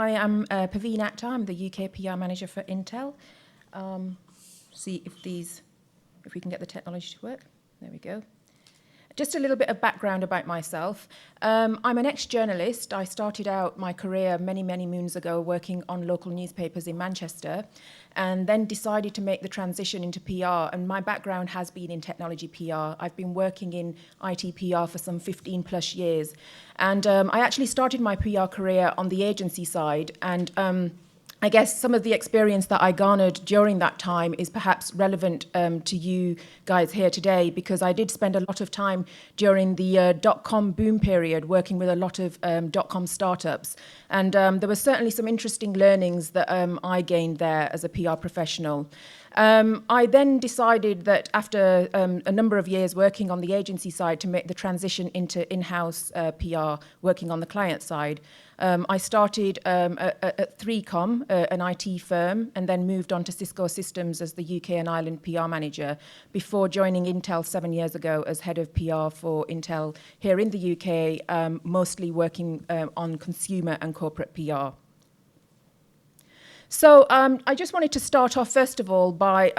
I am Perveen Akhtar. I'm the UK PR manager for Intel. See if we can get the technology to work. There we go. Just a little bit of background about myself. I'm an ex-journalist. I started out my career many, many moons ago working on local newspapers in Manchester, and then decided to make the transition into PR. And my background has been in technology PR. I've been working in IT PR for some 15 plus years. And I actually started my PR career on the agency side. And I guess some of the experience that I garnered during that time is perhaps relevant to you guys here today, because I did spend a lot of time during the dot-com boom period working with a lot of dot-com startups. And there were certainly some interesting learnings that I gained there as a PR professional. I then decided that after a number of years working on the agency side to make the transition into in-house PR, working on the client side. I started at 3Com, an IT firm, and then moved on to Cisco Systems as the UK and Ireland PR manager before joining Intel 7 years ago as head of PR for Intel here in the UK, mostly working on consumer and corporate PR. So I just wanted to start off, first of all, by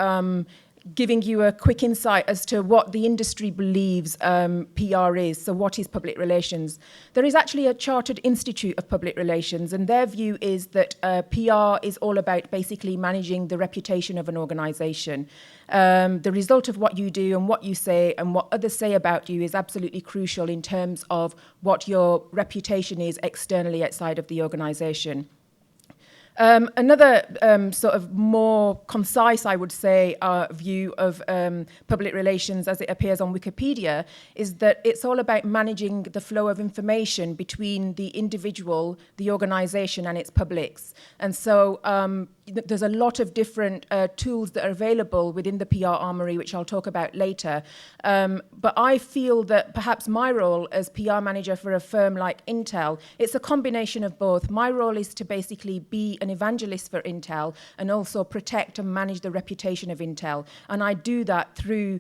giving you a quick insight as to what the industry believes PR is. So what is public relations? There is actually a Chartered Institute of Public Relations, and their view is that PR is all about basically managing the reputation of an organization. The result of what you do and what you say and what others say about you is absolutely crucial in terms of what your reputation is externally outside of the organization. Another sort of more concise, I would say, view of public relations as it appears on Wikipedia is that it's all about managing the flow of information between the individual, the organization, and its publics. And so there's a lot of different tools that are available within the PR armory, which I'll talk about later. But I feel that perhaps my role as PR manager for a firm like Intel, it's a combination of both. My role is to basically be an evangelist for Intel and also protect and manage the reputation of Intel. And I do that through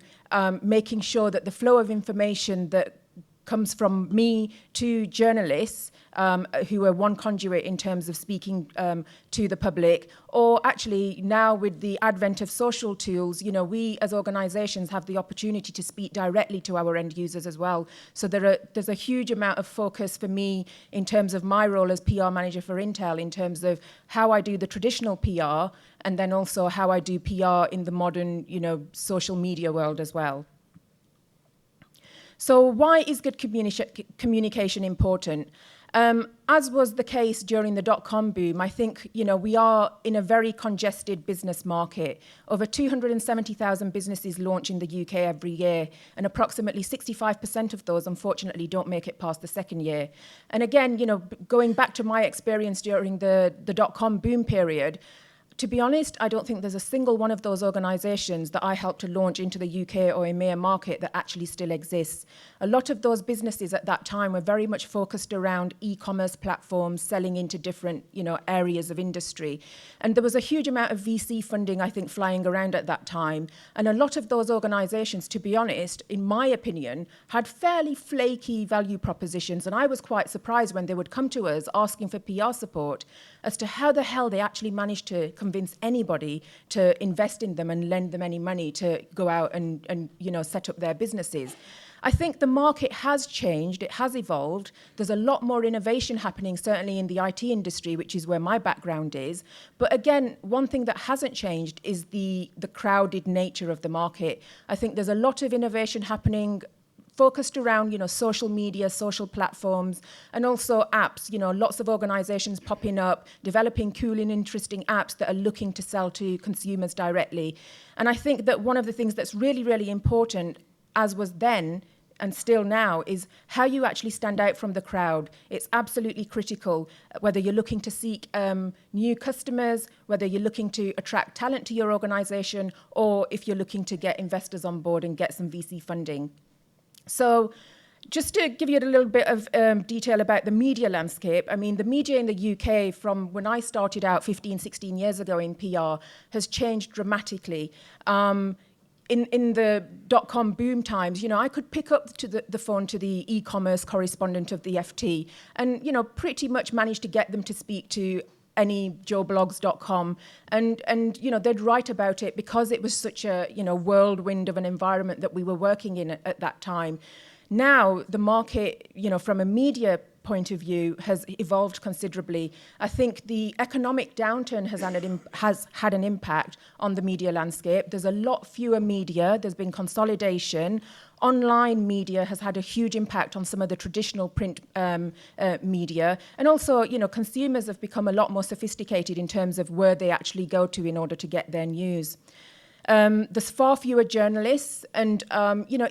making sure that the flow of information that comes from me to journalists who are one conduit in terms of speaking to the public, or actually now with the advent of social tools, you know, we as organizations have the opportunity to speak directly to our end users as well. So there's a huge amount of focus for me in terms of my role as PR manager for Intel, in terms of how I do the traditional PR and then also how I do PR in the modern, you know, social media world as well. So why is good communication important? As was the case during the dot-com boom, I think, you know, we are in a very congested business market. Over 270,000 businesses launch in the UK every year, and approximately 65% of those, unfortunately, don't make it past the second year. And again, you know, going back to my experience during the dot-com boom period, to be honest, I don't think there's a single one of those organizations that I helped to launch into the UK or EMEA market that actually still exists. A lot of those businesses at that time were very much focused around e-commerce platforms, selling into different, you know, areas of industry. And there was a huge amount of VC funding, I think, flying around at that time. And a lot of those organizations, to be honest, in my opinion, had fairly flaky value propositions. And I was quite surprised when they would come to us asking for PR support as to how the hell they actually managed to convince anybody to invest in them and lend them any money to go out and you know, set up their businesses. I think the market has changed, it has evolved. There's a lot more innovation happening, certainly in the IT industry, which is where my background is. But again, one thing that hasn't changed is the crowded nature of the market. I think there's a lot of innovation happening focused around, you know, social media, social platforms, and also apps. You know, lots of organizations popping up, developing cool and interesting apps that are looking to sell to consumers directly. And I think that one of the things that's really, really important, as was then and still now, is how you actually stand out from the crowd. It's absolutely critical, whether you're looking to seek new customers, whether you're looking to attract talent to your organization, or if you're looking to get investors on board and get some VC funding. So just to give you a little bit of detail about the media landscape, I mean, the media in the UK from when I started out 15, 16 years ago in PR has changed dramatically. in the dot-com boom times, I could pick up to the phone to the e-commerce correspondent of the FT and, pretty much manage to get them to speak to any joeblogs.com and they'd write about it because it was such a, whirlwind of an environment that we were working in at that time. Now, the market, from a media point of view, has evolved considerably. I think the economic downturn has had an impact on the media landscape. There's a lot fewer media. There's been consolidation. Online media has had a huge impact on some of the traditional print media. And also, consumers have become a lot more sophisticated in terms of where they actually go to in order to get their news. There's far fewer journalists, and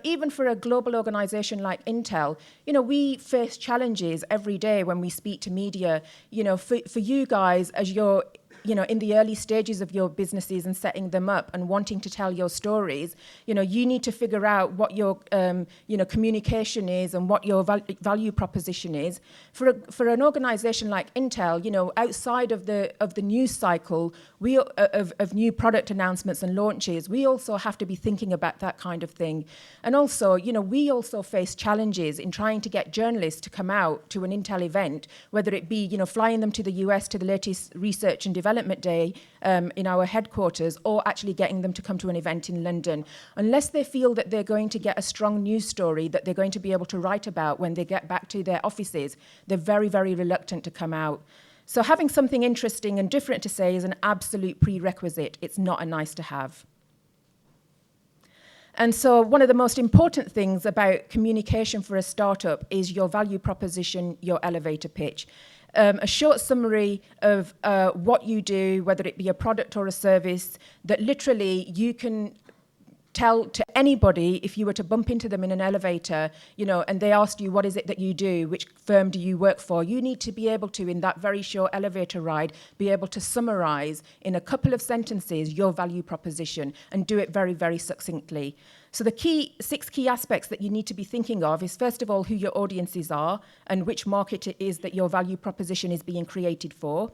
even for a global organization like Intel, we face challenges every day when we speak to media. For you guys, as you're in the early stages of your businesses and setting them up and wanting to tell your stories, you need to figure out what your communication is and what your value proposition is. For an organization like Intel, outside of the news cycle, of new product announcements and launches, we also have to be thinking about that kind of thing. And also, we also face challenges in trying to get journalists to come out to an Intel event, whether it be, flying them to the US to the latest research and development day in our headquarters, or actually getting them to come to an event in London. Unless they feel that they're going to get a strong news story that they're going to be able to write about when they get back to their offices, they're very, very reluctant to come out. So having something interesting and different to say is an absolute prerequisite. It's not a nice to have. And so one of the most important things about communication for a startup is your value proposition, your elevator pitch. A short summary of what you do, whether it be a product or a service, that literally you can tell to anybody if you were to bump into them in an elevator, and they asked you, what is it that you do? Which firm do you work for? You need to be able to, in that very short elevator ride, be able to summarize in a couple of sentences your value proposition and do it very, very succinctly. So the 6 key aspects that you need to be thinking of is, first of all, who your audiences are and which market it is that your value proposition is being created for.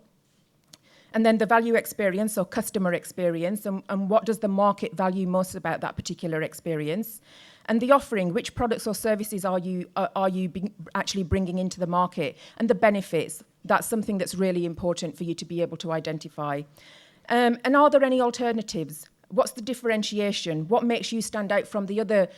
And then the value experience or customer experience, and what does the market value most about that particular experience. And the offering, which products or services are you actually bringing into the market, and the benefits. That's something that's really important for you to be able to identify. And are there any alternatives? What's the differentiation? What makes you stand out from the other,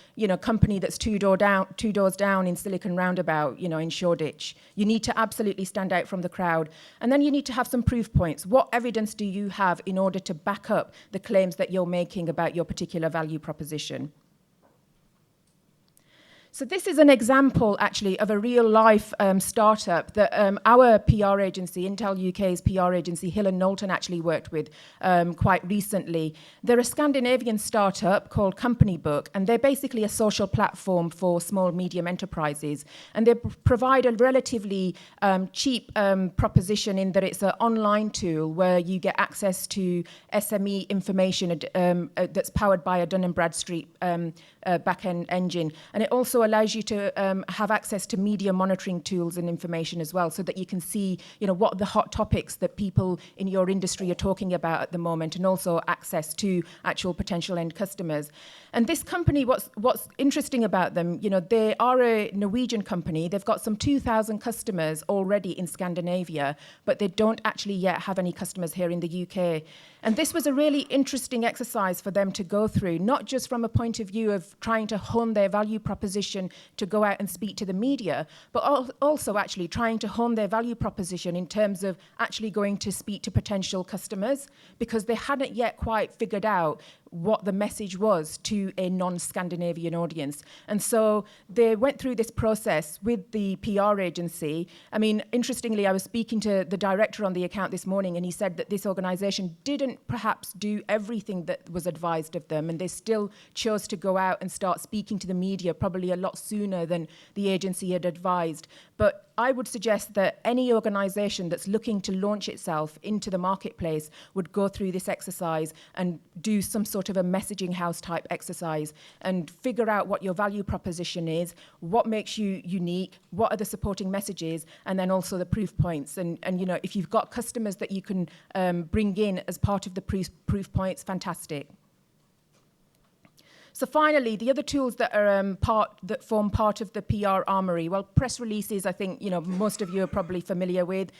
company that's two doors down in Silicon Roundabout, in Shoreditch? You need to absolutely stand out from the crowd. And then you need to have some proof points. What evidence do you have in order to back up the claims that you're making about your particular value proposition? So this is an example, actually, of a real-life startup that our PR agency, Intel UK's PR agency, Hill & Knowlton, actually worked with quite recently. They're a Scandinavian startup called Company Book, and they're basically a social platform for small, medium enterprises. And they provide a relatively cheap proposition in that it's an online tool where you get access to SME information that's powered by a Dun & Bradstreet back-end engine. And it also allows you to have access to media monitoring tools and information as well, so that you can see, what are the hot topics that people in your industry are talking about at the moment, and also access to actual potential end customers. And this company, what's interesting about them, they are a Norwegian company. They've got some 2,000 customers already in Scandinavia, but they don't actually yet have any customers here in the UK. And this was a really interesting exercise for them to go through, not just from a point of view of trying to hone their value proposition to go out and speak to the media, but also actually trying to hone their value proposition in terms of actually going to speak to potential customers, because they hadn't yet quite figured out what the message was to a non-Scandinavian audience. And so they went through this process with the PR agency. I mean, interestingly, I was speaking to the director on the account this morning, and he said that this organization didn't perhaps do everything that was advised of them, and they still chose to go out and start speaking to the media probably a lot sooner than the agency had advised. But I would suggest that any organization that's looking to launch itself into the marketplace would go through this exercise and do some sort of a messaging house type exercise and figure out what your value proposition is, what makes you unique, what are the supporting messages, and then also the proof points. And if you've got customers that you can bring in as part of the proof points, fantastic. So finally, the other tools that are that form part of the PR armory, well, press releases, I think, most of you are probably familiar with,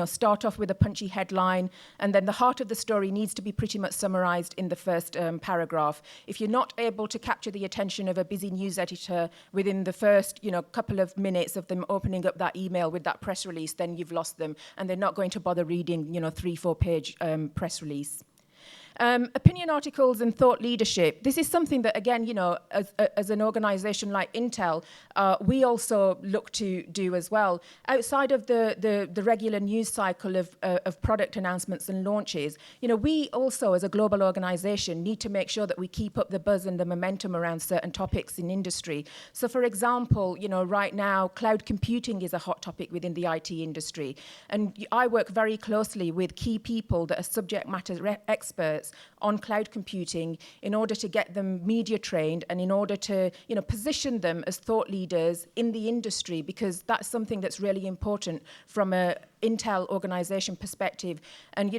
start off with a punchy headline, and then the heart of the story needs to be pretty much summarized in the first paragraph. If you're not able to capture the attention of a busy news editor within the first, couple of minutes of them opening up that email with that press release, then you've lost them, and they're not going to bother reading, 3-4 page press release. Opinion articles and thought leadership. This is something that, again, as an organization like Intel, we also look to do as well. Outside of the regular news cycle of product announcements and launches, we also, as a global organization, need to make sure that we keep up the buzz and the momentum around certain topics in industry. So, for example, right now, cloud computing is a hot topic within the IT industry. And I work very closely with key people that are subject matter experts on cloud computing in order to get them media trained and in order to position them as thought leaders in the industry, because that's something that's really important from a Intel organization perspective, and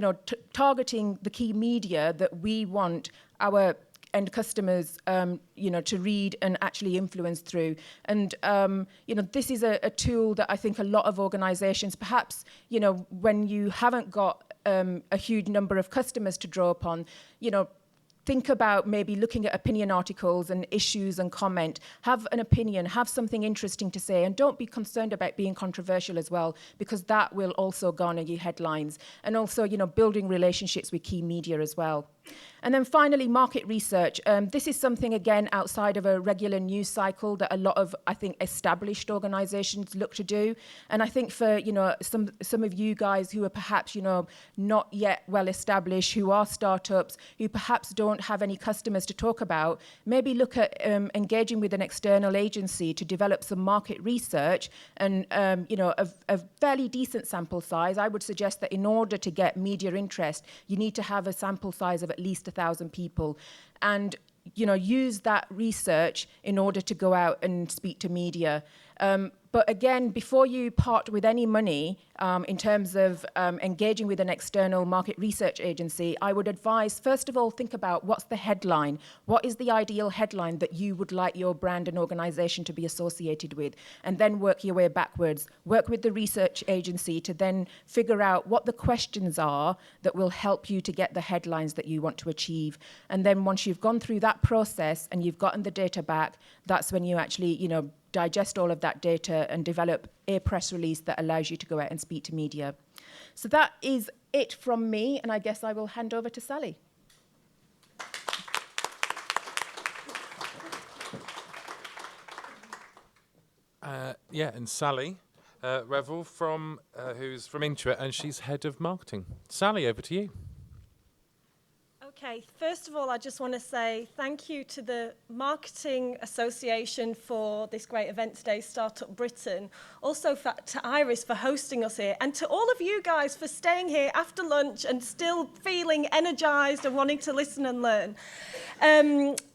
targeting the key media that we want our end customers to read and actually influence through. And this is a tool that I think a lot of organizations, perhaps when you haven't got a huge number of customers to draw upon, think about maybe looking at opinion articles and issues and comment. Have an opinion, have something interesting to say, and don't be concerned about being controversial as well, because that will also garner you headlines. And also, building relationships with key media as well. And then finally, market research. This is something, again, outside of a regular news cycle that a lot of, I think, established organizations look to do. And I think for, some of you guys who are perhaps, not yet well established, who are startups, who perhaps don't have any customers to talk about, maybe look at engaging with an external agency to develop some market research and, a fairly decent sample size. I would suggest that in order to get media interest, you need to have a sample size of at least 1,000 people, and use that research in order to go out and speak to media. But again, before you part with any money in terms of engaging with an external market research agency, I would advise, first of all, think about what's the headline. What is the ideal headline that you would like your brand and organization to be associated with? And then work your way backwards. Work with the research agency to then figure out what the questions are that will help you to get the headlines that you want to achieve. And then once you've gone through that process and you've gotten the data back, that's when you actually, digest all of that data and develop a press release that allows you to go out and speak to media. So that is it from me, and I guess I will hand over to Sally. And Sally Revell who's from Intuit, and she's head of marketing. Sally, over to you. Okay, first of all, I just want to say thank you to the Marketing Association for this great event today, StartUp Britain. Also to Iris for hosting us here, and to all of you guys for staying here after lunch and still feeling energized and wanting to listen and learn.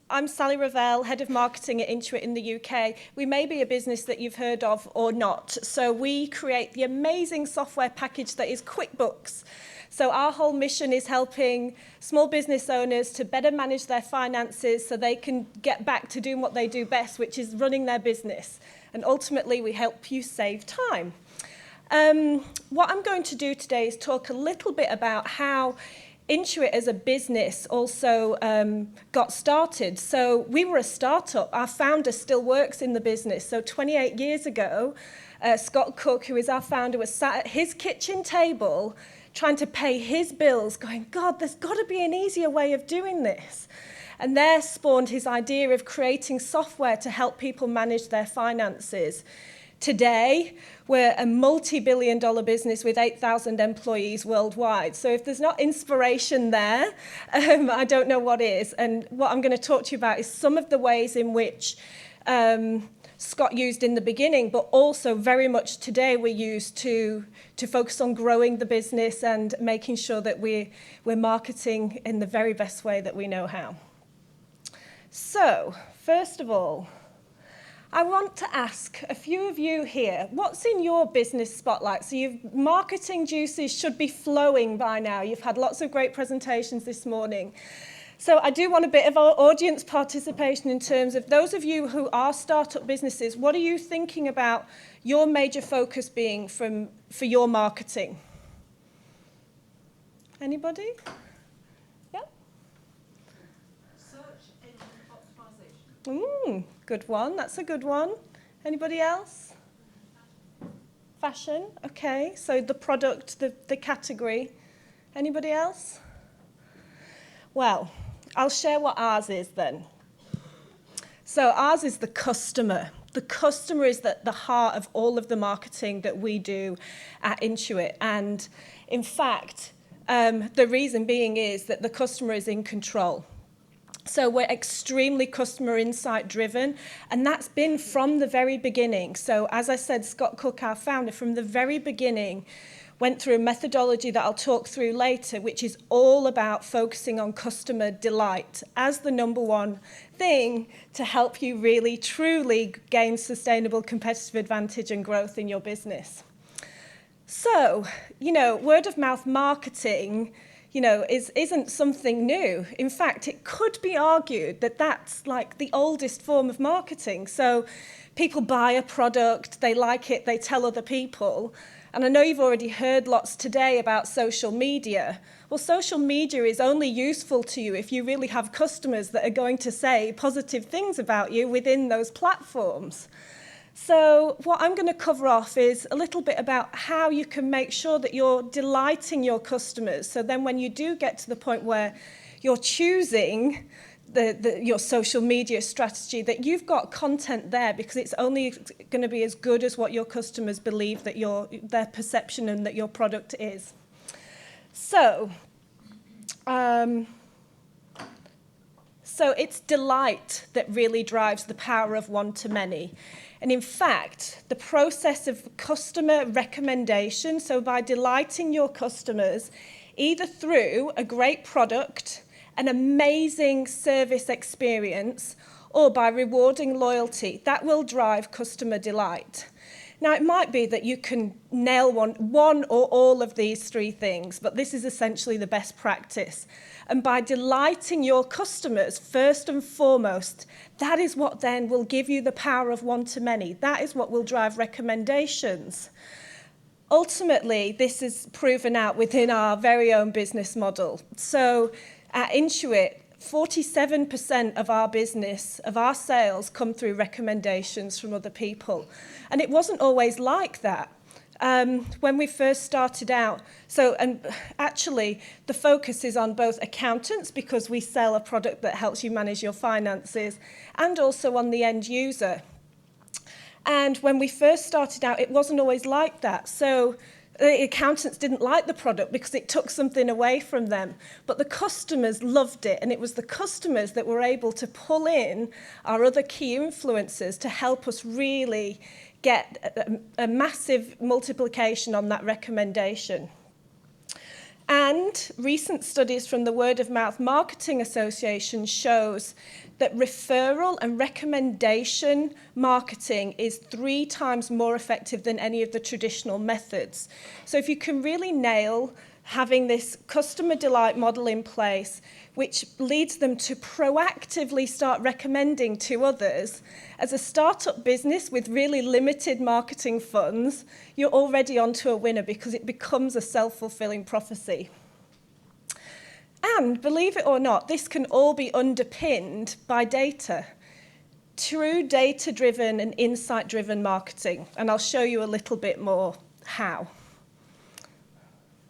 I'm Sally Revell, Head of Marketing at Intuit in the UK. We may be a business that you've heard of or not. So we create the amazing software package that is QuickBooks. So our whole mission is helping small business owners to better manage their finances so they can get back to doing what they do best, which is running their business. And ultimately, we help you save time. What I'm going to do today is talk a little bit about how Intuit as a business also got started. So we were a startup. Our founder still works in the business. So 28 years ago, Scott Cook, who is our founder, was sat at his kitchen table trying to pay his bills, going, God, there's got to be an easier way of doing this. And there spawned his idea of creating software to help people manage their finances. Today, we're a multi-billion-dollar business with 8,000 employees worldwide. So if there's not inspiration there, I don't know what is. And what I'm going to talk to you about is some of the ways in which Scott used in the beginning, but also very much today we're used to focus on growing the business and making sure that we're marketing in the very best way that we know how. So, first of all, I want to ask a few of you here, what's in your business spotlight? So your marketing juices should be flowing by now. You've had lots of great presentations this morning. So I do want a bit of our audience participation in terms of those of you who are startup businesses, what are you thinking about your major focus being for your marketing? Anybody? Yep. Search engine optimization. Good one. That's a good one. Anybody else? Fashion. Okay. So the product, the category. Anybody else? Well, I'll share what ours is then. So ours is the customer. The customer is at the heart of all of the marketing that we do at Intuit. And in fact, the reason being is that the customer is in control. So we're extremely customer insight driven, and that's been from the very beginning. So as I said, Scott Cook, our founder, from the very beginning, went through a methodology that I'll talk through later, which is all about focusing on customer delight as the number one thing to help you really, truly gain sustainable competitive advantage and growth in your business. So, word of mouth marketing, isn't something new. In fact, it could be argued that that's like the oldest form of marketing. So people buy a product, they like it, they tell other people. And I know you've already heard lots today about social media. Well, social media is only useful to you if you really have customers that are going to say positive things about you within those platforms. So what I'm going to cover off is a little bit about how you can make sure that you're delighting your customers. So then when you do get to the point where you're choosing your social media strategy, that you've got content there, because it's only going to be as good as what your customers believe that their perception and that your product is. So it's delight that really drives the power of one-to-many. And in fact, the process of customer recommendation, so by delighting your customers, either through a great product, an amazing service experience, or by rewarding loyalty, that will drive customer delight. Now, it might be that you can nail one or all of these three things, but this is essentially the best practice. And by delighting your customers, first and foremost, that is what then will give you the power of one-to-many. That is what will drive recommendations. Ultimately, this is proven out within our very own business model. So at Intuit, 47% of our business, of our sales, come through recommendations from other people. And it wasn't always like that. When we first started out, and actually the focus is on both accountants, because we sell a product that helps you manage your finances, and also on the end user. And when we first started out, it wasn't always like that. So the accountants didn't like the product because it took something away from them. But the customers loved it, and it was the customers that were able to pull in our other key influencers to help us really get a massive multiplication on that recommendation. And recent studies from the Word of Mouth Marketing Association shows that referral and recommendation marketing is 3 times more effective than any of the traditional methods. So if you can really nail having this customer delight model in place, which leads them to proactively start recommending to others, as a startup business with really limited marketing funds, you're already onto a winner, because it becomes a self-fulfilling prophecy. And believe it or not, this can all be underpinned by data. True data-driven and insight-driven marketing. And I'll show you a little bit more how.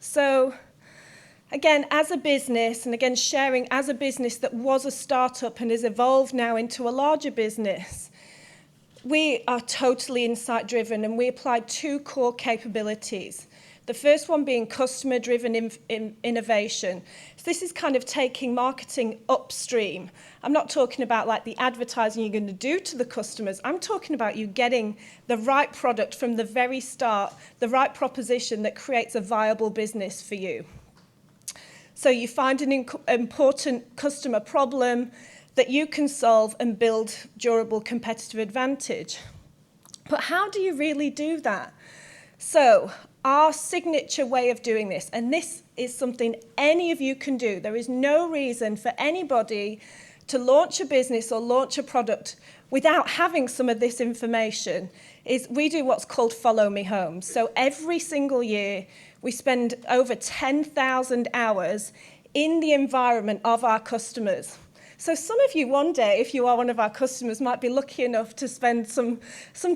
So again, as a business, and again sharing as a business that was a startup and has evolved now into a larger business, we are totally insight-driven, and we applied 2 core capabilities. The first one being customer-driven innovation. So this is kind of taking marketing upstream. I'm not talking about like the advertising you're going to do to the customers. I'm talking about you getting the right product from the very start, the right proposition that creates a viable business for you. So you find an important customer problem that you can solve and build durable competitive advantage. But how do you really do that? So our signature way of doing this, and this is something any of you can do. There is no reason for anybody to launch a business or launch a product without having some of this information, is we do what's called Follow Me Home. So every single year, we spend over 10,000 hours in the environment of our customers. So some of you one day, if you are one of our customers, might be lucky enough to spend some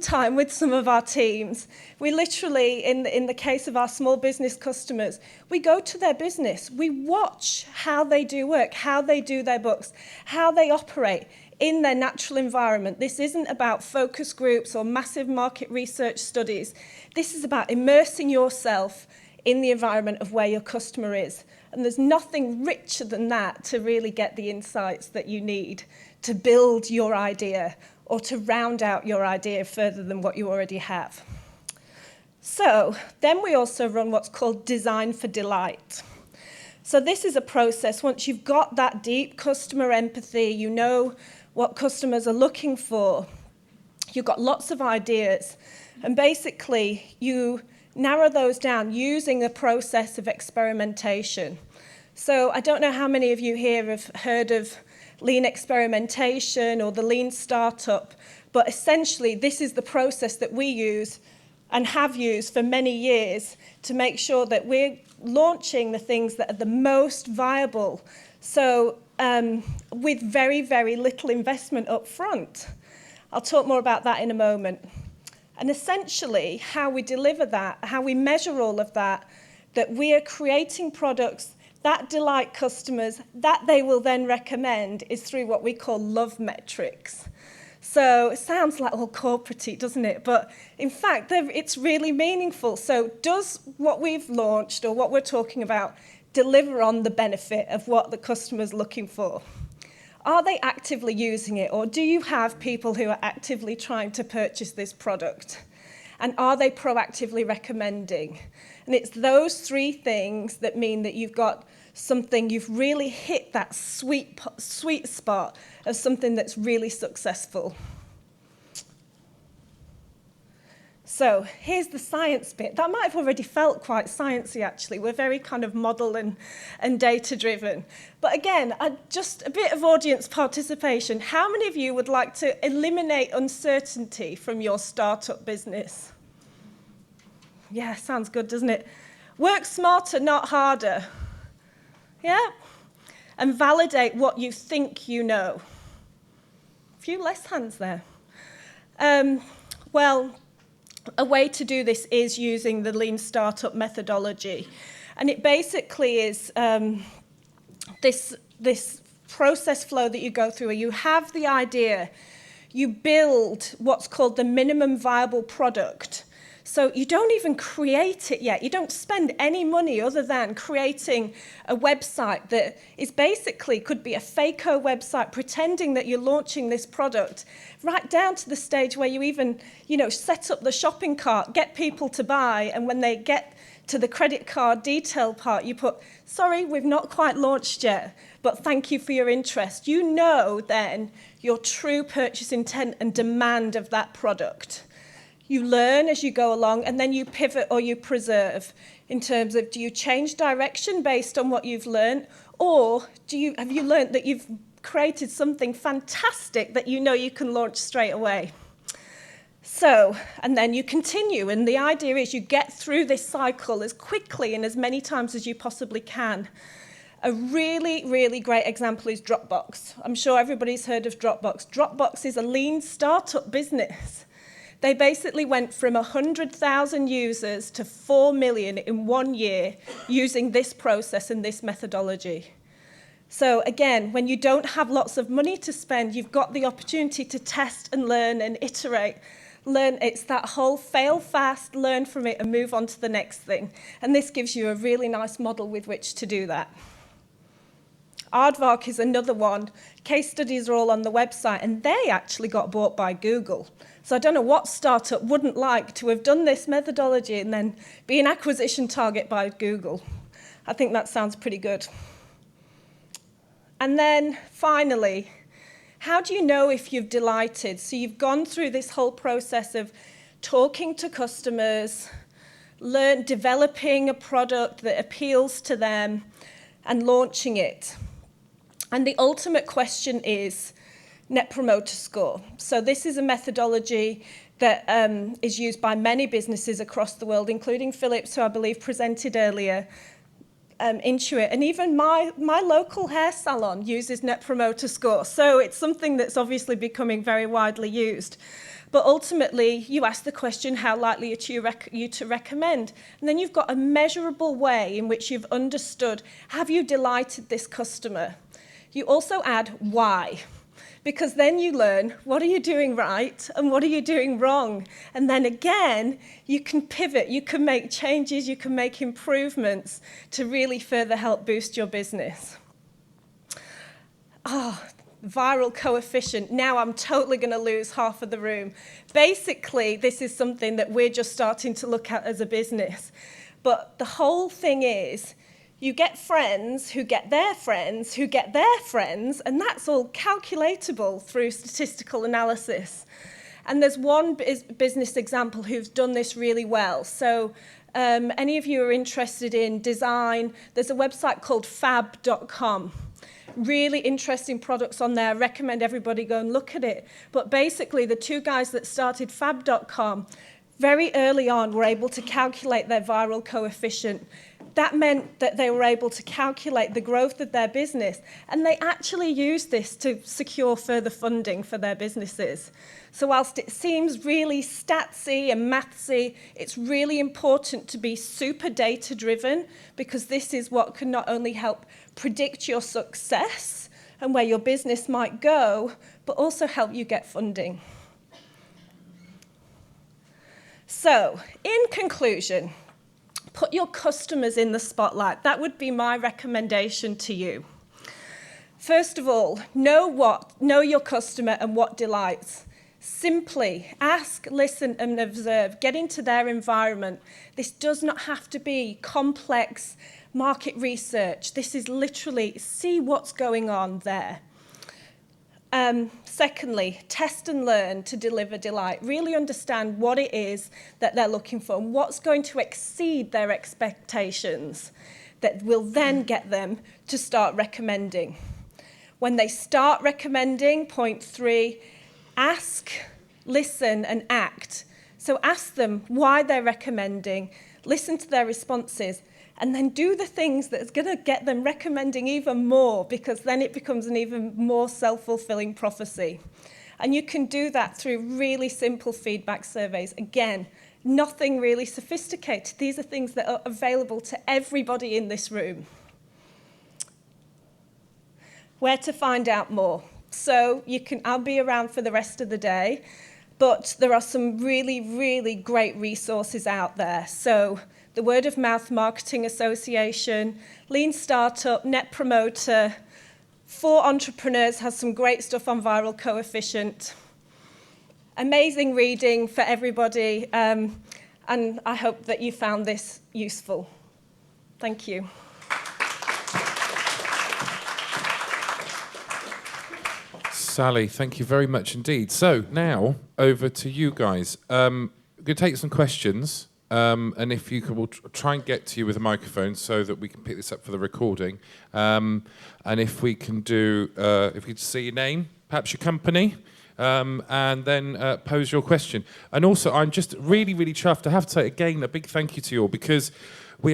time with some of our teams. We literally, in the case of our small business customers, we go to their business. We watch how they do work, how they do their books, how they operate in their natural environment. This isn't about focus groups or massive market research studies. This is about immersing yourself in the environment of where your customer is. And there's nothing richer than that to really get the insights that you need to build your idea or to round out your idea further than what you already have. So then we also run what's called Design for Delight. So this is a process, once you've got that deep customer empathy, you know what customers are looking for, you've got lots of ideas, and basically you narrow those down using a process of experimentation. So I don't know how many of you here have heard of lean experimentation or the lean startup, but essentially this is the process that we use and have used for many years to make sure that we're launching the things that are the most viable. So with very, very little investment up front. I'll talk more about that in a moment. And essentially, how we deliver that, how we measure all of that we are creating products that delight customers, that they will then recommend, is through what we call love metrics. So it sounds like all corporate-y, doesn't it? But in fact, it's really meaningful. So does what we've launched or what we're talking about deliver on the benefit of what the customer's looking for? Are they actively using it, or do you have people who are actively trying to purchase this product? And are they proactively recommending? And it's those three things that mean that you've got something, you've really hit that sweet spot of something that's really successful. So here's the science bit. That might have already felt quite sciencey, actually. We're very kind of model and data-driven. But again, just a bit of audience participation. How many of you would like to eliminate uncertainty from your startup business? Yeah, sounds good, doesn't it? Work smarter, not harder. Yeah? And validate what you think you know. A few less hands there. Well, a way to do this is using the lean startup methodology. And it basically is this process flow that you go through where you have the idea, you build what's called the minimum viable product. So you don't even create it yet. You don't spend any money other than creating a website that is basically could be a FACO website pretending that you're launching this product, right down to the stage where you even, set up the shopping cart, get people to buy, and when they get to the credit card detail part, you put, sorry, we've not quite launched yet, but thank you for your interest. You know then your true purchase intent and demand of that product. You learn as you go along, and then you pivot or you preserve in terms of, do you change direction based on what you've learned, or have you learned that you've created something fantastic that you know you can launch straight away? So, and then you continue, and the idea is you get through this cycle as quickly and as many times as you possibly can. A really, really great example is Dropbox. I'm sure everybody's heard of Dropbox. Dropbox is a lean startup business. They basically went from 100,000 users to 4 million in 1 year using this process and this methodology. So again, when you don't have lots of money to spend, you've got the opportunity to test and learn and iterate. It's that whole fail fast, learn from it, and move on to the next thing. And this gives you a really nice model with which to do that. Aardvark is another one. Case studies are all on the website, and they actually got bought by Google. So I don't know what startup wouldn't like to have done this methodology and then be an acquisition target by Google. I think that sounds pretty good. And then finally, how do you know if you've delighted? So you've gone through this whole process of talking to customers, developing a product that appeals to them, and launching it. And the ultimate question is Net Promoter Score. So this is a methodology that is used by many businesses across the world, including Philips, who I believe presented earlier, Intuit, and even my local hair salon uses Net Promoter Score. So it's something that's obviously becoming very widely used. But ultimately, you ask the question, how likely are you to recommend? And then you've got a measurable way in which you've understood, have you delighted this customer? You also add why, because then you learn, what are you doing right and what are you doing wrong? And then again, you can pivot, you can make changes, you can make improvements to really further help boost your business. Viral coefficient. Now I'm totally going to lose half of the room. Basically, this is something that we're just starting to look at as a business. But the whole thing is, you get friends who get their friends who get their friends, and that's all calculatable through statistical analysis. And there's one business example who's done this really well. So any of you are interested in design, there's a website called fab.com. Really interesting products on there. I recommend everybody go and look at it. But basically, the two guys that started fab.com very early on were able to calculate their viral coefficient. That meant that they were able to calculate the growth of their business, and they actually used this to secure further funding for their businesses. So whilst it seems really statsy and mathsy, it's really important to be super data-driven, because this is what can not only help predict your success and where your business might go, but also help you get funding. So, in conclusion, put your customers in the spotlight. That would be my recommendation to you. First of all, know your customer and what delights. Simply ask, listen, and observe. Get into their environment. This does not have to be complex market research. This is literally see what's going on there. Secondly, test and learn to deliver delight. Really understand what it is that they're looking for and what's going to exceed their expectations that will then get them to start recommending. When they start recommending, point 3, ask, listen, and act. So ask them why they're recommending, listen to their responses, and then do the things that's going to get them recommending even more, because then it becomes an even more self-fulfilling prophecy. And you can do that through really simple feedback surveys. Again, nothing really sophisticated. These are things that are available to everybody in this room. Where to find out more? So I'll be around for the rest of the day, but there are some really, really great resources out there. So the Word of Mouth Marketing Association, Lean Startup, Net Promoter, For Entrepreneurs has some great stuff on viral coefficient. Amazing reading for everybody, and I hope that you found this useful. Thank you. Sally, thank you very much indeed. So now over to you guys. We're going to take some questions. And if you could, we'll try and get to you with a microphone so that we can pick this up for the recording. And if we can do, if we could see your name, perhaps your company, and then pose your question. And also, I'm just really, really chuffed. I have to say again a big thank you to you all, because we've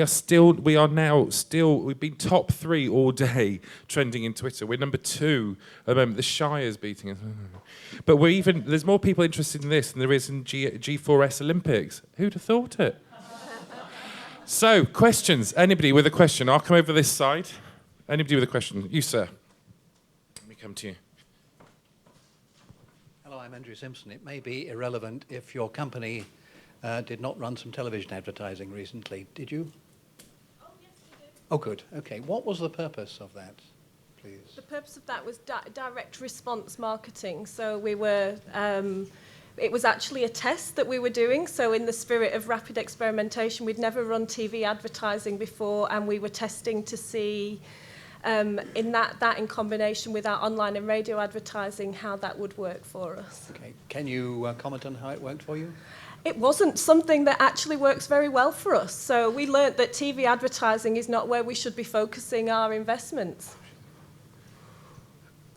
been top 3 all day trending in Twitter. We're number 2 at the moment. The Shire's beating us. But there's more people interested in this than there is in G4S Olympics. Who'd have thought it? So, questions. Anybody with a question? I'll come over this side. Anybody with a question? You, sir. Let me come to you. Hello, I'm Andrew Simpson. It may be irrelevant if your company did not run some television advertising recently. Did you? Oh, yes, we did. Oh, good. Okay. What was the purpose of that, please? The purpose of that was direct response marketing. So we were, it was actually a test that we were doing. So in the spirit of rapid experimentation, we'd never run TV advertising before, and we were testing to see, in combination with our online and radio advertising, how that would work for us. Okay. Can you comment on how it worked for you? it wasn't something that actually works very well for us. So we learnt that TV advertising is not where we should be focusing our investments.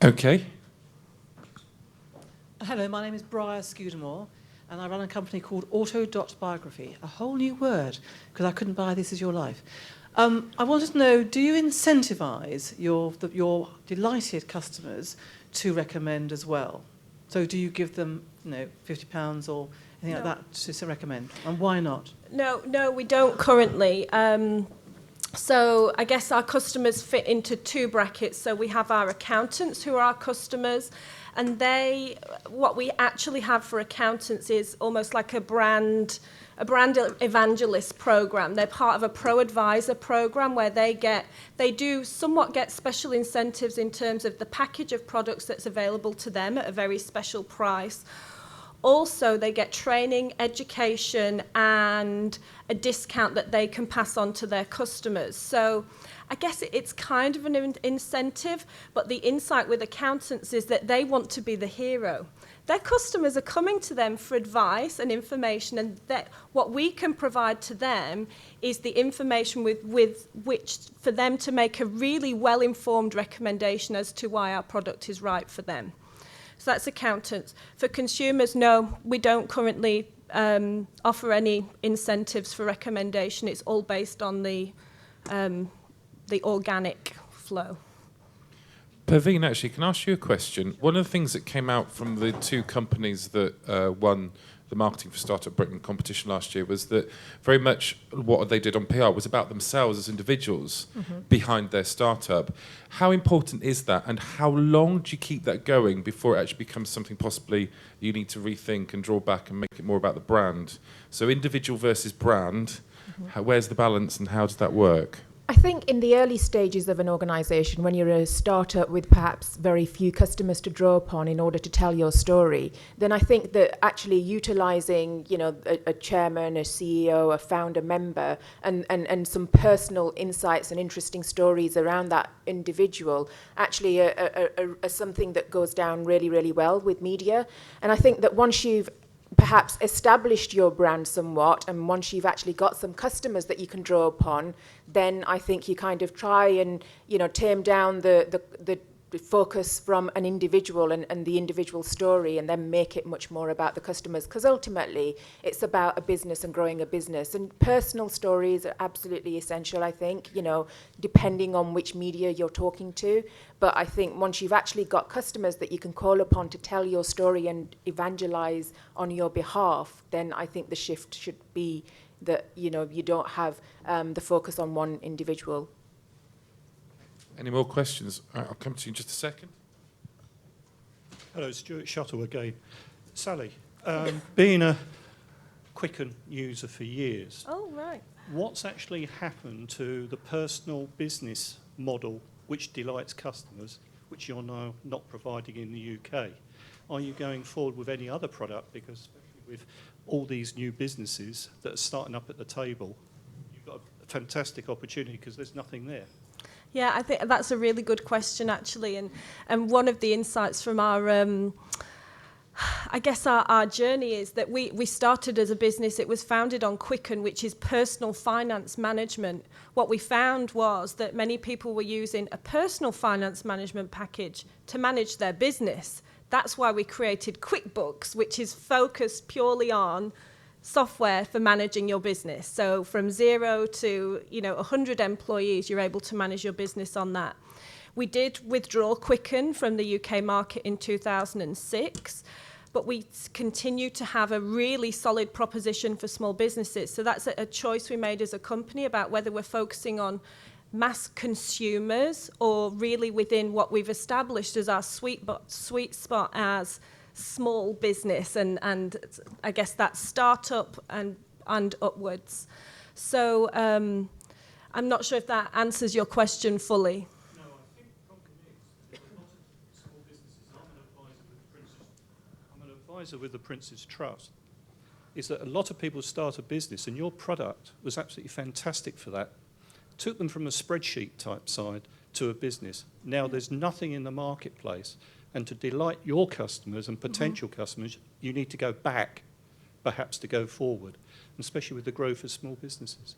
Okay. Hello, my name is Briar Scudamore, and I run a company called Auto.biography, a whole new word, because I couldn't buy This Is Your Life. I wanted to know, do you incentivise your delighted customers to recommend as well? So do you give them, £50 or anything like that to recommend? And why not? No, we don't currently. So I guess our customers fit into two brackets. So we have our accountants who are our customers, and what we actually have for accountants is almost like a brand evangelist program. They're part of a pro advisor program where they do somewhat get special incentives in terms of the package of products that's available to them at a very special price. Also, they get training, education, and a discount that they can pass on to their customers. So I guess it's kind of an incentive, but the insight with accountants is that they want to be the hero. Their customers are coming to them for advice and information, and that what we can provide to them is the information with which for them to make a really well-informed recommendation as to why our product is right for them. So that's accountants. For consumers, no, we don't currently offer any incentives for recommendation. It's all based on the organic flow. Perveen, actually, can I ask you a question? One of the things that came out from the two companies that won the Marketing for Startup Britain competition last year was that very much what they did on PR was about themselves as individuals behind their startup. How important is that, and how long do you keep that going before it actually becomes something possibly you need to rethink and draw back and make it more about the brand? So individual versus brand, where's the balance and how does that work? I think in the early stages of an organisation, when you're a startup with perhaps very few customers to draw upon in order to tell your story, then I think that actually utilising, a chairman, a CEO, a founder member, and some personal insights and interesting stories around that individual actually are something that goes down really, really well with media. And I think that once you've perhaps established your brand somewhat, and once you've actually got some customers that you can draw upon, then I think you kind of try and tame down the focus from an individual and the individual story, and then make it much more about the customers, because ultimately it's about a business and growing a business, and personal stories are absolutely essential, I think, depending on which media you're talking to. But I think once you've actually got customers that you can call upon to tell your story and evangelize on your behalf, then I think the shift should be that you don't have the focus on one individual. Any more questions? I'll come to you in just a second. Hello, Stuart Shuttle again. Sally, being a Quicken user for years, Oh, right. what's actually happened to the personal business model which delights customers, which you're now not providing in the UK? Are you going forward with any other product? Because especially with all these new businesses that are starting up at the table, you've got a fantastic opportunity because there's nothing there. Yeah, I think that's a really good question, actually. And one of the insights from our journey is that we started as a business. It was founded on Quicken, which is personal finance management. What we found was that many people were using a personal finance management package to manage their business. That's why we created QuickBooks, which is focused purely on software for managing your business. So from 0 to 100 employees, you're able to manage your business on that. We did withdraw Quicken from the UK market in 2006, but we continue to have a really solid proposition for small businesses. So that's a choice we made as a company about whether we're focusing on mass consumers or really within what we've established as our sweet spot as small business, and I guess that's startup and upwards. So I'm not sure if that answers your question fully. No, I think the problem is a lot of small businesses. I'm an advisor with the Prince's Trust. Is that a lot of people start a business, and your product was absolutely fantastic for that. Took them from a spreadsheet type side to a business. Now there's nothing in the marketplace. And to delight your customers and potential customers, you need to go back perhaps to go forward, especially with the growth of small businesses?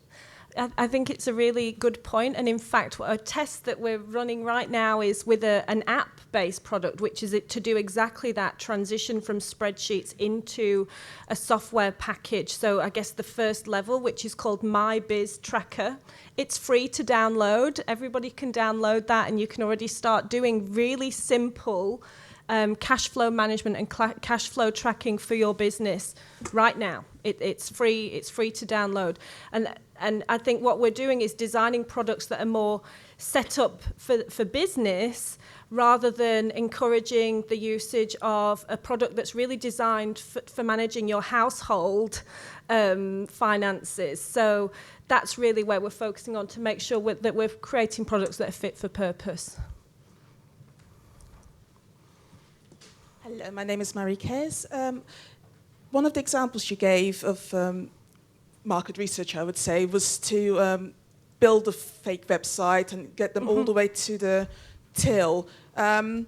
I think it's a really good point, and in fact a test that we're running right now is with an app-based product, which is to do exactly that, transition from spreadsheets into a software package. So I guess the first level, which is called My Biz Tracker, it's free to download. Everybody can download that, and you can already start doing really simple cash flow management and cash flow tracking for your business right now. It's free. It's free to download, and I think what we're doing is designing products that are more set up for business, rather than encouraging the usage of a product that's really designed for managing your household finances. So that's really where we're focusing on, to make sure that we're creating products that are fit for purpose. Hello, my name is Marie Kez. One of the examples you gave of market research, I would say, was to build a fake website and get them all the way to the till. Wouldn't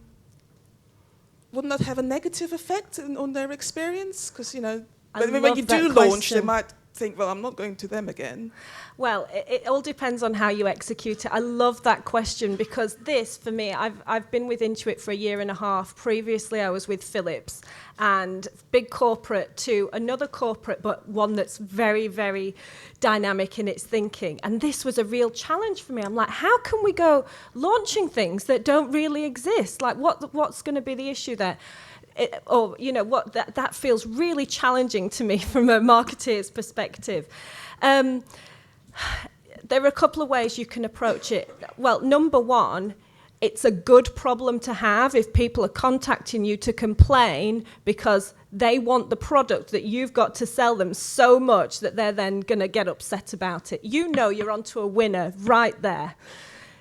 that have a negative effect on their experience? Because, you know, when you do launch, they might think, well, I'm not going to them again. Well, it all depends on how you execute it. I love that question, because this, for me, I've been with Intuit for 1.5 years. Previously, I was with Philips, and big corporate to another corporate, but one that's very, very dynamic in its thinking. And this was a real challenge for me. I'm like, how can we go launching things that don't really exist? Like, what's going to be the issue there? That feels really challenging to me from a marketeer's perspective. There are a couple of ways you can approach it. Well, number one, it's a good problem to have if people are contacting you to complain because they want the product that you've got to sell them so much that they're then going to get upset about it. You know you're onto a winner right there.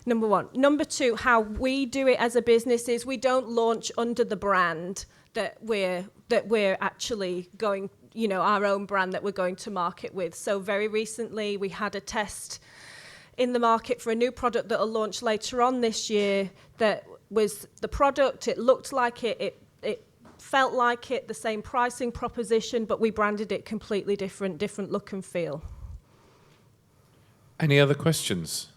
Number one. Number two, how we do it as a business is we don't launch under the brand that we're actually going, you know, our own brand that we're going to market with. So very recently we had a test in the market for a new product that will launch later on this year. That was the product, it looked like it felt like it, the same pricing proposition, but we branded it completely different look and feel. Any other questions?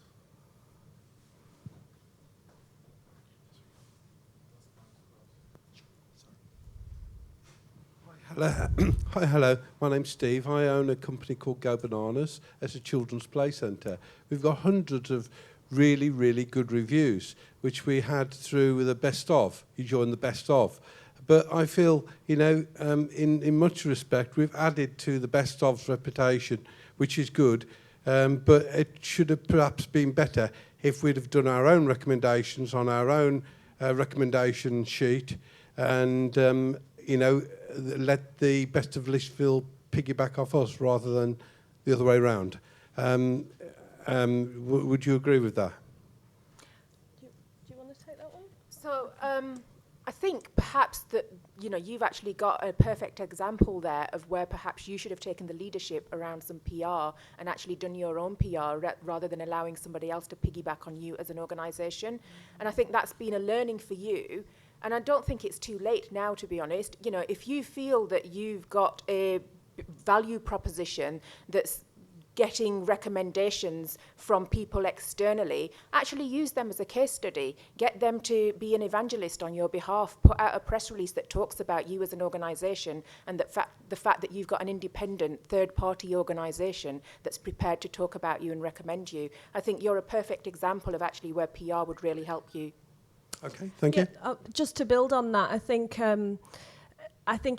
Hello. My name's Steve. I own a company called Go Bananas as a children's play centre. We've got hundreds of really, really good reviews, which we had through the best of. You join the best of. But I feel, you know, in much respect, we've added to the best of's reputation, which is good. But it should have perhaps been better if we'd have done our own recommendations on our own recommendation sheet and, you know, let the best of Lichfield piggyback off us rather than the other way around. Would you agree with that? Do you want to take that one? So I think perhaps that, you know, you've actually got a perfect example there of where perhaps you should have taken the leadership around some PR and actually done your own PR rather than allowing somebody else to piggyback on you as an organisation. And I think that's been a learning for you. And I don't think it's too late now, to be honest. You know, if you feel that you've got a value proposition that's getting recommendations from people externally, actually use them as a case study. Get them to be an evangelist on your behalf. Put out a press release that talks about you as an organisation and the fact that you've got an independent third-party organisation that's prepared to talk about you and recommend you. I think you're a perfect example of actually where PR would really help you. Okay, thank you. Just to build on that, I think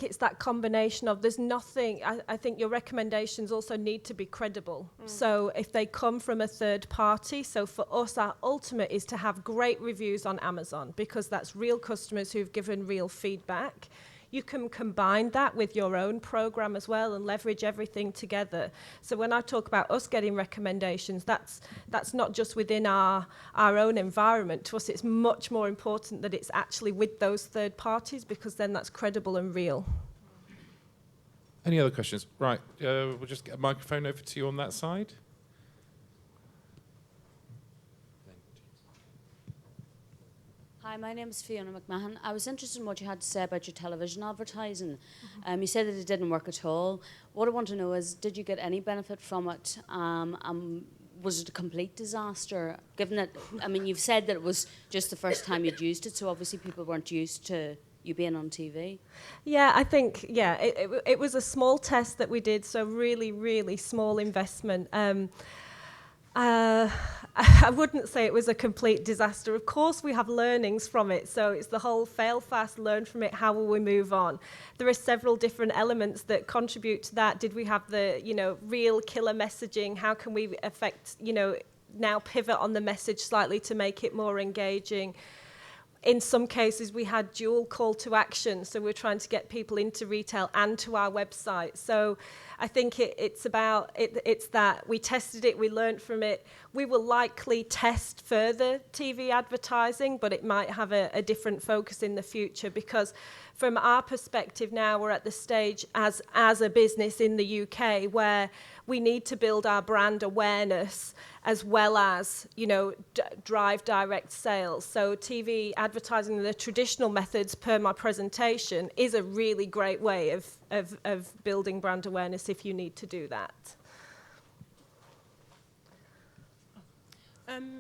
it's that combination of there's nothing. I think your recommendations also need to be credible. So if they come from a third party, so for us, our ultimate is to have great reviews on Amazon because that's real customers who've given real feedback. You can combine that with your own program as well and leverage everything together. So when I talk about us getting recommendations, that's not just within our own environment. To us, it's much more important that it's actually with those third parties because then that's credible and real. Any other questions? Right, we'll just get a microphone over to you on that side. Hi, my name is Fiona McMahon. I was interested in what you had to say about your television advertising. You said that it didn't work at all. What I want to know is, did you get any benefit from it? Was it a complete disaster? Given that, I mean, you've said that it was just the first time you'd used it, so obviously people weren't used to you being on TV. Yeah, I think, it was a small test that we did, so really, really small investment. I wouldn't say it was a complete disaster. Of course, we have learnings from it. So it's the whole fail fast, learn from it, how will we move on? There are several different elements that contribute to that. Did we have the, real killer messaging? How can we affect, now pivot on the message slightly to make it more engaging? In some cases, we had dual call to action. So we're trying to get people into retail and to our website. So I think it's that we tested it, we learned from it. We will likely test further TV advertising, but it might have a different focus in the future, because from our perspective now, we're at the stage as a business in the UK where we need to build our brand awareness as well as, drive direct sales. So TV advertising, the traditional methods per my presentation, is a really great way of building brand awareness if you need to do that.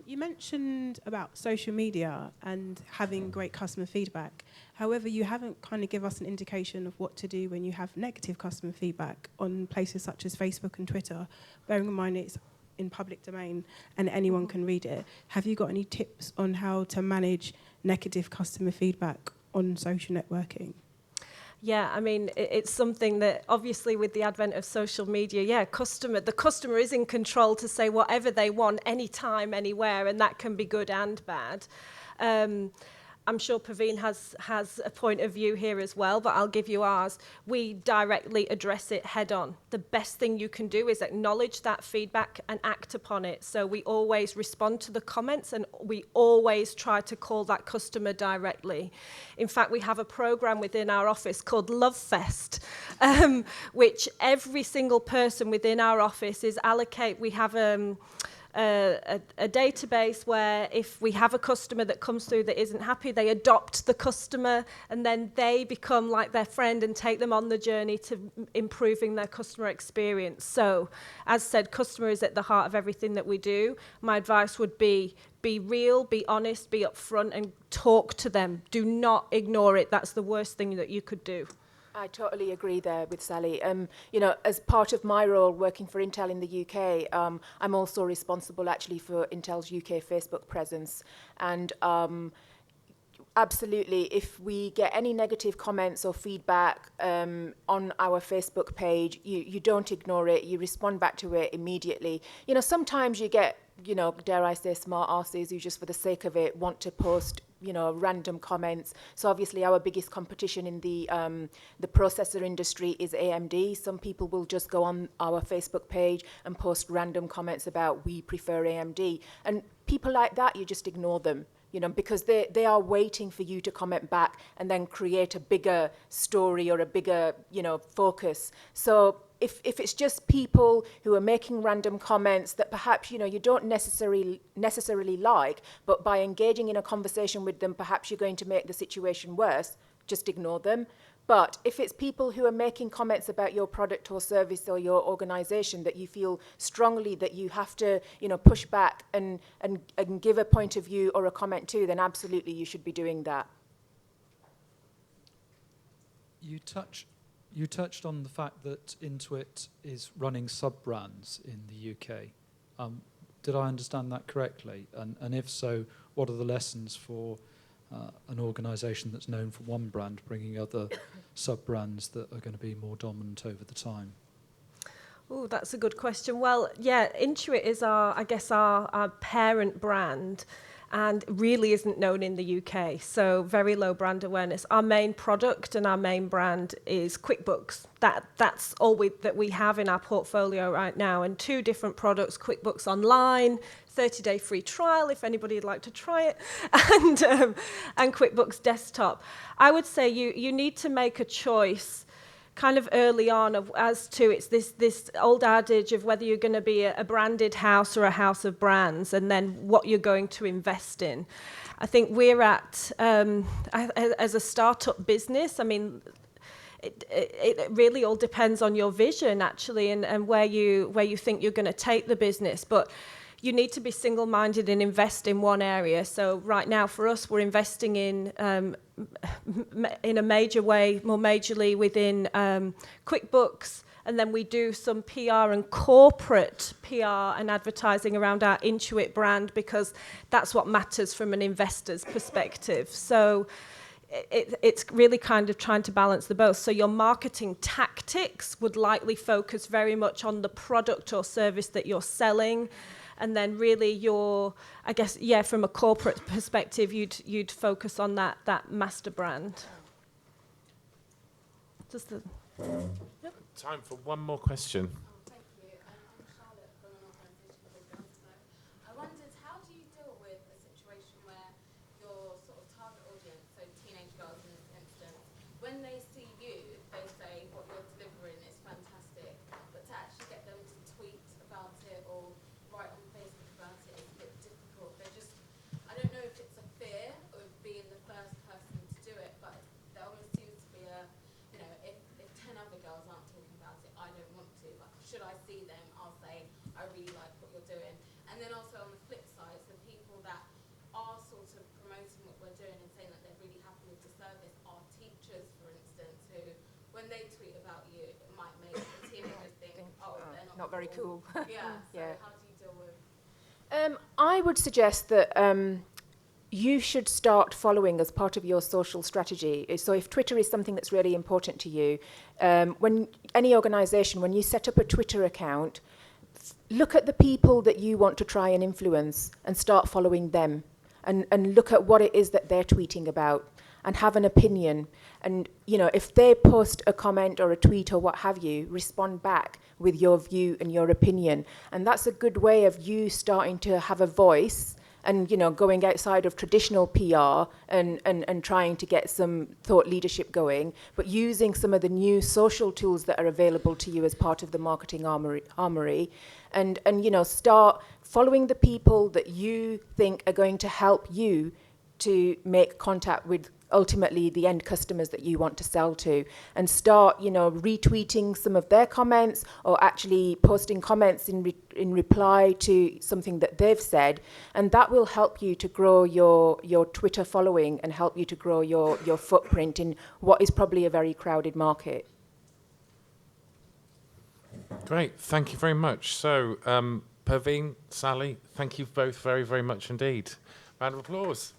You mentioned about social media and having great customer feedback. However, you haven't kind of give us an indication of what to do when you have negative customer feedback on places such as Facebook and Twitter, bearing in mind it's in public domain and anyone can read it. Have you got any tips on how to manage negative customer feedback on social networking? Yeah, I mean, it's something that obviously with the advent of social media, the customer is in control to say whatever they want, anytime, anywhere, and that can be good and bad. I'm sure Perveen has a point of view here as well, but I'll give you ours. We directly address it head on. The best thing you can do is acknowledge that feedback and act upon it. So we always respond to the comments and we always try to call that customer directly. In fact, we have a program within our office called Love Fest, which every single person within our office is allocate. We have a database where if we have a customer that comes through that isn't happy, they adopt the customer and then they become like their friend and take them on the journey to improving their customer experience. So, as said, customer is at the heart of everything that we do. My advice would be real, be honest, be upfront and talk to them. Do not ignore it. That's the worst thing that you could do. I totally agree there with Sally. As part of my role working for Intel in the UK, I'm also responsible actually for Intel's UK Facebook presence. And absolutely, if we get any negative comments or feedback on our Facebook page, you don't ignore it, you respond back to it immediately. Sometimes you get, dare I say, smart arses who just for the sake of it want to post random comments. So obviously our biggest competition in the processor industry is AMD. Some people will just go on our Facebook page and post random comments about we prefer AMD. And people like that, you just ignore them, because they are waiting for you to comment back and then create a bigger story or a bigger, focus. So if it's just people who are making random comments that perhaps, you don't necessarily like, but by engaging in a conversation with them, perhaps you're going to make the situation worse, just ignore them. But if it's people who are making comments about your product or service or your organization that you feel strongly that you have to, push back and give a point of view or a comment to, then absolutely you should be doing that. You touched on the fact that Intuit is running sub-brands in the UK. Did I understand that correctly? And if so, what are the lessons for an organisation that's known for one brand bringing other sub-brands that are going to be more dominant over the time? Oh, that's a good question. Well, Intuit is our parent brand, and really isn't known in the UK, so very low brand awareness. Our main product and our main brand is QuickBooks. That's all that we have in our portfolio right now, and 2 different products, QuickBooks Online, 30-day free trial if anybody would like to try it, and QuickBooks Desktop. I would say you need to make a choice kind of early on as to it's this old adage of whether you're going to be a branded house or a house of brands, and then what you're going to invest in. I think we're at, as a startup business, I mean, it really all depends on your vision, actually, and where you think you're going to take the business. But you need to be single-minded and invest in one area. So right now, for us, we're investing in a major way, more majorly within QuickBooks, and then we do some PR and corporate PR and advertising around our Intuit brand, because that's what matters from an investor's perspective. So it's really kind of trying to balance the both. So your marketing tactics would likely focus very much on the product or service that you're selling. And then really I guess, from a corporate perspective, you'd focus on that master brand. Just the... Yep. Time for one more question. Thank you. I'm Charlotte from an organisation called Girls. I wondered, how do you deal with a situation where your sort of target audience, so teenage girls in this instance, when they see you, they say what you're delivering is fantastic, but to actually get them to tweet about it or write on Facebook about it is a bit difficult. I don't know if it's a fear of being the first person to do it, but there almost seems to be a, if 10 other girls aren't talking about it, I don't want to, but should I see them, I'll say, I really like what you're doing. And then also on the flip side, the people that are sort of promoting what we're doing and saying that they're really happy with the service are teachers, for instance, who, when they tweet about you, it might make the teenagers think, oh, they're not very cool. Yeah, so Yeah. how do you deal with... I would suggest that you should start following as part of your social strategy. So if Twitter is something that's really important to you, when any organisation, when you set up a Twitter account, look at the people that you want to try and influence and start following them, and look at what it is that they're tweeting about and have an opinion. And, if they post a comment or a tweet or what have you, respond back with your view and your opinion. And that's a good way of you starting to have a voice and, going outside of traditional PR and trying to get some thought leadership going, but using some of the new social tools that are available to you as part of the marketing armory and start following the people that you think are going to help you to make contact with ultimately the end customers that you want to sell to, and start, retweeting some of their comments or actually posting comments in reply to something that they've said, and that will help you to grow your Twitter following and help you to grow your footprint in what is probably a very crowded market. Great, thank you very much. So, Perveen, Sally, thank you both very, very much indeed. Round of applause.